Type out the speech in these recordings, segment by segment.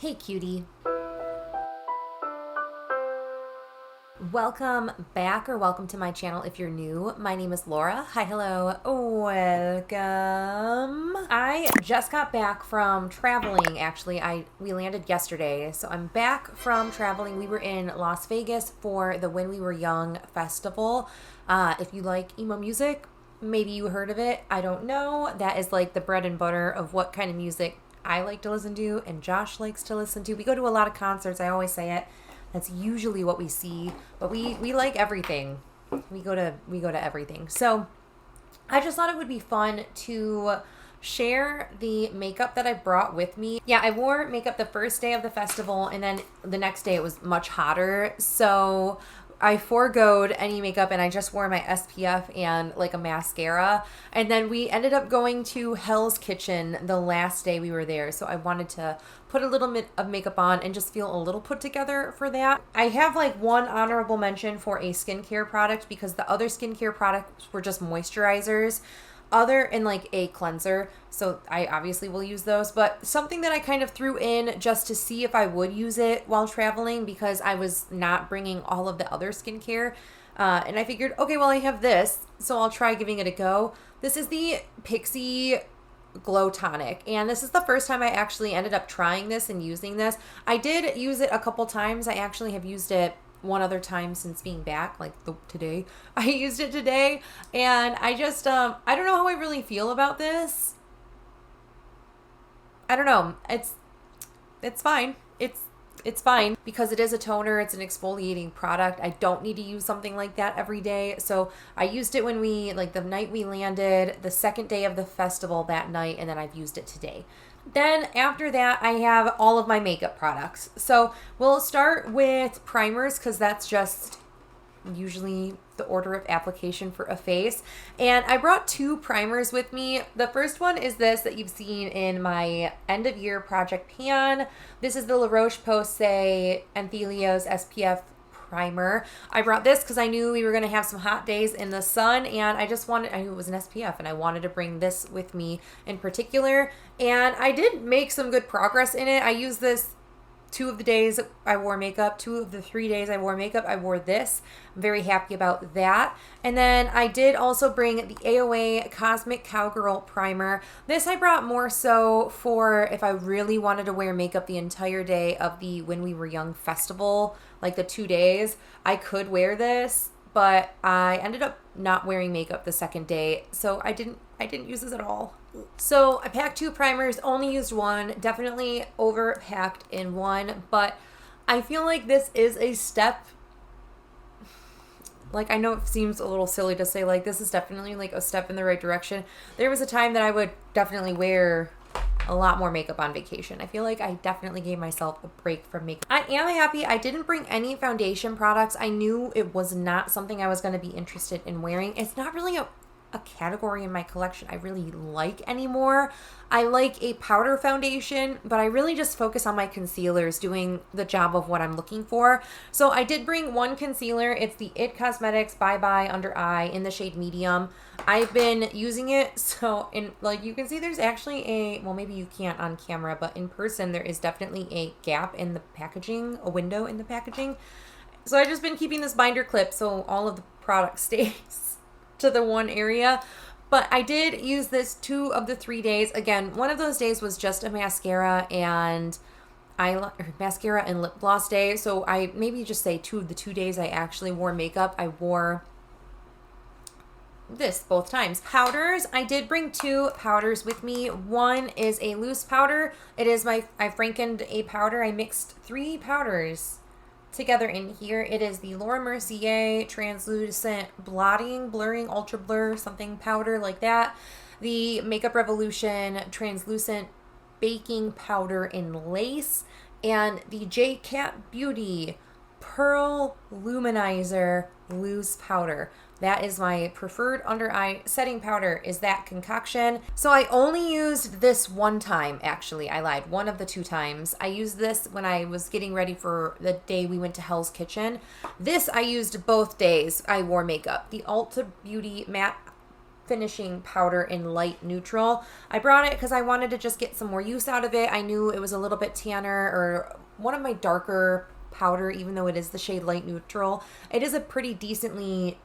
Hey cutie. Welcome back or welcome to my channel if you're new. My name is Laura. Hi, hello, welcome. I just got back from traveling. Actually, we landed yesterday, so I'm back from traveling. We were in Las Vegas for the When We Were Young festival. If you like emo music, maybe you heard of it. I don't know. That is like the bread and butter of what kind of music I like to listen to and Josh likes to listen to. We go to a lot of concerts. I always say it. That's usually what we see, but we like everything. We go to everything. So I just thought it would be fun to share the makeup that I brought with me. Yeah, I wore makeup the first day of the festival, and then the next day it was much hotter. So I foregoed any makeup and I just wore my SPF and like a mascara. And then we ended up going to Hell's Kitchen the last day we were there. So I wanted to put a little bit of makeup on and just feel a little put together for that. I have like one honorable mention for a skincare product because the other skincare products were just moisturizers. And like a cleanser, so I obviously will use those, but something that I kind of threw in just to see if I would use it while traveling because I was not bringing all of the other skincare, and I figured, okay, well I have this, so I'll try giving it a go. This is the Pixi Glow Tonic, and this is the first time I actually ended up trying this and using this. I did use it a couple times. I actually have used it one other time since being back, like today. I used it today, and I just I don't know how I really feel about this. I don't know. It's fine. It's fine because it is a toner. It's an exfoliating product. I don't need to use something like that every day. So I used it when the night we landed, the second day of the festival that night, and then I've used it today. Then after that, I have all of my makeup products. So we'll start with primers because that's just usually the order of application for a face. And I brought two primers with me. The first one is this that you've seen in my end of year project pan. This is the Roche-Posay Anthelios SPF primer. I brought this because I knew we were going to have some hot days in the sun, and I knew it was an SPF, and I wanted to bring this with me in particular. And I did make some good progress in it. I used this 2 of the days I wore makeup, 2 of the 3 days I wore makeup, I wore this. I'm very happy about that. And then I did also bring the AOA Cosmic Cowgirl Primer. This I brought more so for if I really wanted to wear makeup the entire day of the When We Were Young festival, like the 2 days. I could wear this, but I ended up not wearing makeup the second day, so I didn't use this at all. So I packed 2 primers, only used one, definitely overpacked in one, but I feel like this is a step, like I know it seems a little silly to say like this is definitely like a step in the right direction. There was a time that I would definitely wear a lot more makeup on vacation. I feel like I definitely gave myself a break from makeup. I am happy I didn't bring any foundation products. I knew it was not something I was going to be interested in wearing. It's not really a category in my collection I really like anymore. I like a powder foundation, but I really just focus on my concealers doing the job of what I'm looking for. So I did bring one concealer. It's the IT Cosmetics Bye Bye Under Eye in the shade medium. I've been using it, so like you can see there's actually well, maybe you can't on camera, but in person there is definitely a gap in the packaging, a window in the packaging. So I've just been keeping this binder clip so all of the product stays to the one area. But I did use this 2 of the 3 days. Again, one of those days was just a mascara and lip gloss day. So I maybe just say 2 of the 2 days I actually wore makeup. I wore this both times. Powders, I did bring 2 powders with me. One is a loose powder. It is I Frankened a powder. I mixed 3 powders together in here. It is the Laura Mercier Translucent Blurring Ultra Blur something powder like that. The Makeup Revolution Translucent Baking Powder in Lace, and the J-Cat Beauty Pearl Luminizer Loose Powder. That is my preferred under eye setting powder, is that concoction. So I only used this one time, actually. I lied, one of the 2 times. I used this when I was getting ready for the day we went to Hell's Kitchen. This I used both days I wore makeup. The Ulta Beauty Matte finishing powder in light neutral. I brought it because I wanted to just get some more use out of it. I knew it was a little bit tanner, or one of my darker powder, even though it is the shade light neutral. It is a pretty decently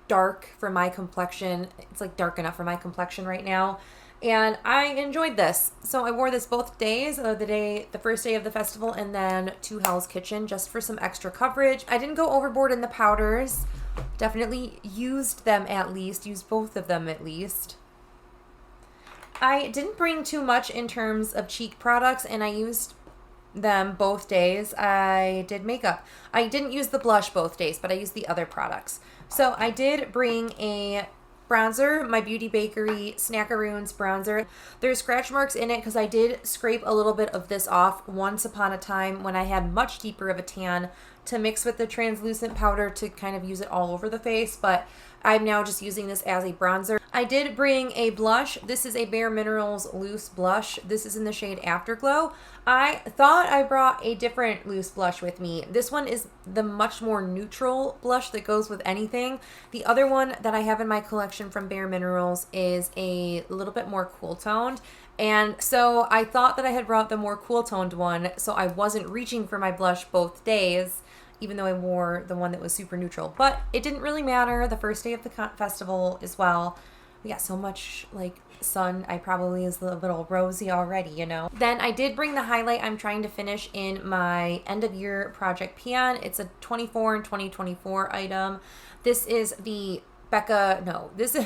dark for my complexion. It's like dark enough for my complexion right now. And I enjoyed this. So I wore this both days, the first day of the festival, and then to Hell's Kitchen, just for some extra coverage. I didn't go overboard in the powders. Definitely used them at least, used both of them at least. I didn't bring too much in terms of cheek products, and I used them both days. I did makeup. I didn't use the blush both days, but I used the other products. So I did bring a bronzer, my Beauty Bakery Snackaroons bronzer. There's scratch marks in it because I did scrape a little bit of this off once upon a time when I had much deeper of a tan to mix with the translucent powder to kind of use it all over the face, but I'm now just using this as a bronzer. I did bring a blush. This is a Bare Minerals loose blush. This is in the shade Afterglow. I thought I brought a different loose blush with me. This one is the much more neutral blush that goes with anything. The other one that I have in my collection from Bare Minerals is a little bit more cool toned. And so I thought that I had brought the more cool toned one, so I wasn't reaching for my blush both days, even though I wore the one that was super neutral. But it didn't really matter the first day of the festival as well. We got so much like sun, I probably is a little rosy already, you know. Then I did bring the highlight I'm trying to finish in my end of year project pan. It's a 24 and 2024 item. This is the this is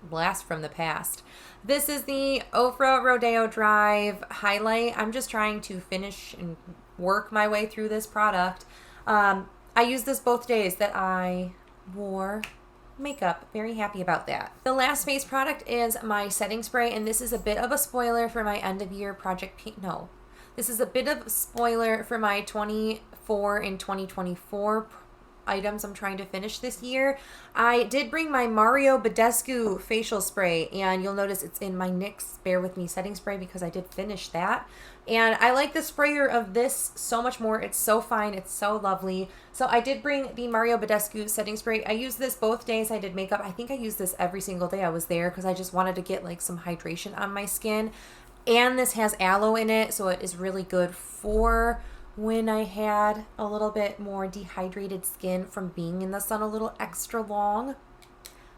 blast from the past. This is the Ofra Rodeo Drive highlight. I'm just trying to finish and work my way through this product. I used this both days that I wore makeup. Very happy about that. The last face product is my setting spray, and this is a bit of a spoiler for my end of year project. This is a bit of a spoiler for my 24 and 2024 items I'm trying to finish this year. I did bring my Mario Badescu facial spray, and you'll notice it's in my NYX Bear With Me setting spray because I did finish that. And I like the sprayer of this so much more. It's so fine. It's so lovely. So I did bring the Mario Badescu setting spray. I used this both days I did makeup. I think I used this every single day I was there because I just wanted to get like some hydration on my skin. And this has aloe in it, so it is really good for when I had a little bit more dehydrated skin from being in the sun a little extra long.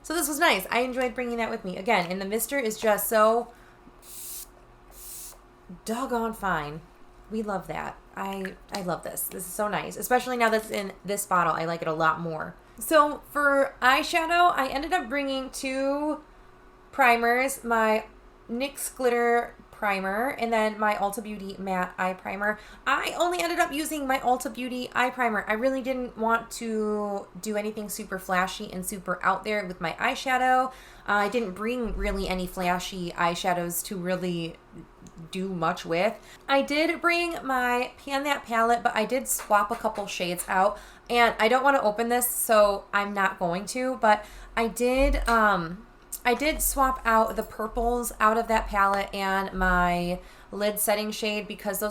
So this was nice. I enjoyed bringing that with me. Again, and the mister is just so doggone fine. We love that. I love this. This is so nice, especially now that it's in this bottle. I like it a lot more. So for eyeshadow, I ended up bringing two primers, my NYX Glitter Primer and then my Ulta Beauty Matte Eye Primer. I only ended up using my Ulta Beauty Eye Primer. I really didn't want to do anything super flashy and super out there with my eyeshadow. I didn't bring really any flashy eyeshadows to really do much with. I did bring my Pan That palette, but I did swap a couple shades out, and I don't want to open this, so I'm not going to, but I did swap out the purples out of that palette and my lid setting shade because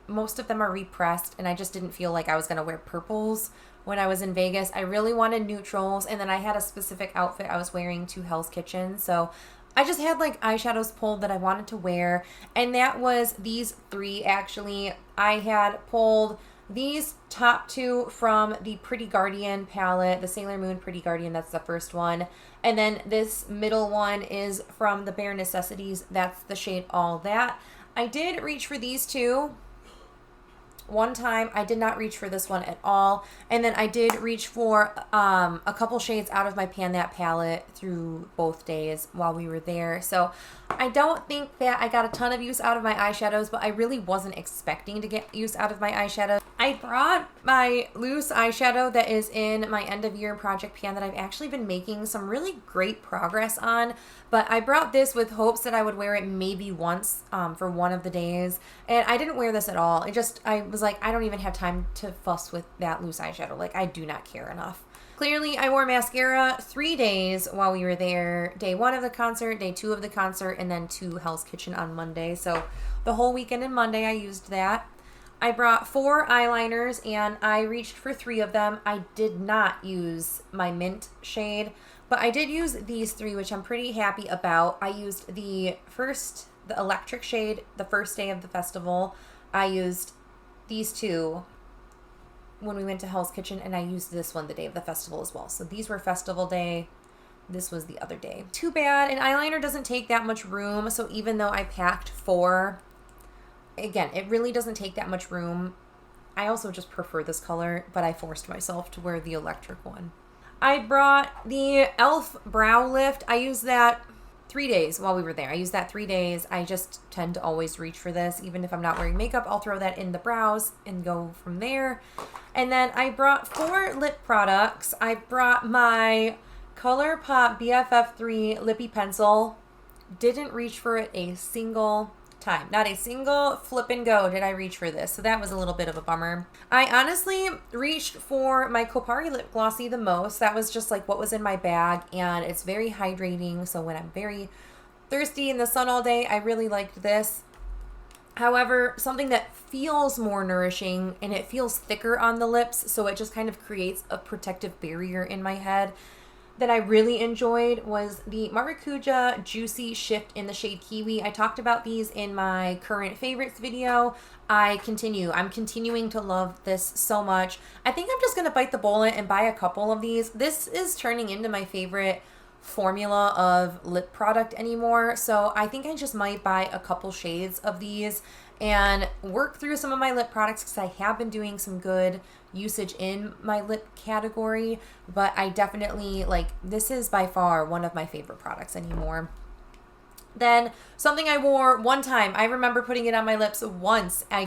most of them are repressed, and I just didn't feel like I was going to wear purples when I was in Vegas. I really wanted neutrals, and then I had a specific outfit I was wearing to Hell's Kitchen, so I just had like eyeshadows pulled that I wanted to wear, and that was these three actually. I had pulled these top two from the Pretty Guardian palette, the Sailor Moon Pretty Guardian, that's the first one. And then this middle one is from the Bare Necessities, that's the shade All That. I did reach for these two one time. I did not reach for this one at all. And then I did reach for a couple shades out of my Pan That palette through both days while we were there. So I don't think that I got a ton of use out of my eyeshadows, but I really wasn't expecting to get use out of my eyeshadows. I brought my loose eyeshadow that is in my end of year project pan that I've actually been making some really great progress on, but I brought this with hopes that I would wear it maybe once for one of the days, and I didn't wear this at all. I was like, I don't even have time to fuss with that loose eyeshadow. Like, I do not care enough. Clearly, I wore mascara 3 days while we were there. Day 1 of the concert, day 2 of the concert, and then to Hell's Kitchen on Monday. So the whole weekend and Monday I used that. I brought 4 eyeliners and I reached for 3 of them. I did not use my mint shade, But I did use these three, which I'm pretty happy about. I used the electric shade the first day of the festival. I used these two when we went to Hell's Kitchen, and I used this one the day of the festival as well. So these were festival day. This was the other day. Too bad an eyeliner doesn't take that much room. So even though I packed 4, again, it really doesn't take that much room. I also just prefer this color, but I forced myself to wear the electric one. I brought the e.l.f. Brow Lift. I used that 3 days while we were there. I used that 3 days. I just tend to always reach for this. Even if I'm not wearing makeup, I'll throw that in the brows and go from there. And then I brought 4 lip products. I brought my Colourpop BFF3 Lippy Pencil. Didn't reach for it a single time. Not a single flip and go did I reach for this. So that was a little bit of a bummer. I honestly reached for my Kopari Lip Glossy the most. That was just like what was in my bag, and it's very hydrating. So when I'm very thirsty in the sun all day, I really liked this. However, something that feels more nourishing and it feels thicker on the lips, so it just kind of creates a protective barrier in my head, that I really enjoyed was the Maracuja Juicy Shift in the shade Kiwi. I talked about these in my current favorites video. I'm continuing to love this so much. I think I'm just going to bite the bullet and buy a couple of these. This is turning into my favorite formula of lip product anymore. So I think I just might buy a couple shades of these and work through some of my lip products, because I have been doing some good usage in my lip category, but I definitely, like, this is by far one of my favorite products anymore. Then something I wore one time, I remember putting it on my lips once. I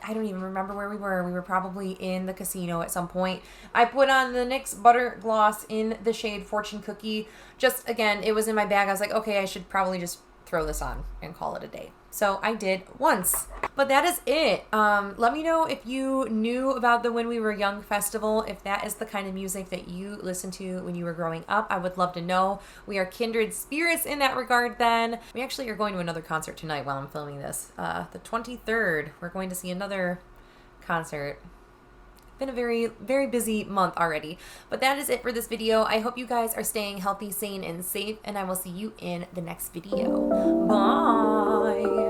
don't even remember where we were. We were probably in the casino at some point. I put on the NYX Butter Gloss in the shade Fortune Cookie. Just, again, it was in my bag. I was like, okay, I should probably just throw this on and call it a day. So I did once. But that is it. Let me know if you knew about the When We Were Young festival, if that is the kind of music that you listened to when you were growing up. I would love to know. We are kindred spirits in that regard then. We actually are going to another concert tonight while I'm filming this. The 23rd, we're going to see another concert. Been a very, very busy month already. But that is it for this video. I hope you guys are staying healthy, sane, and safe, and I will see you in the next video. Bye!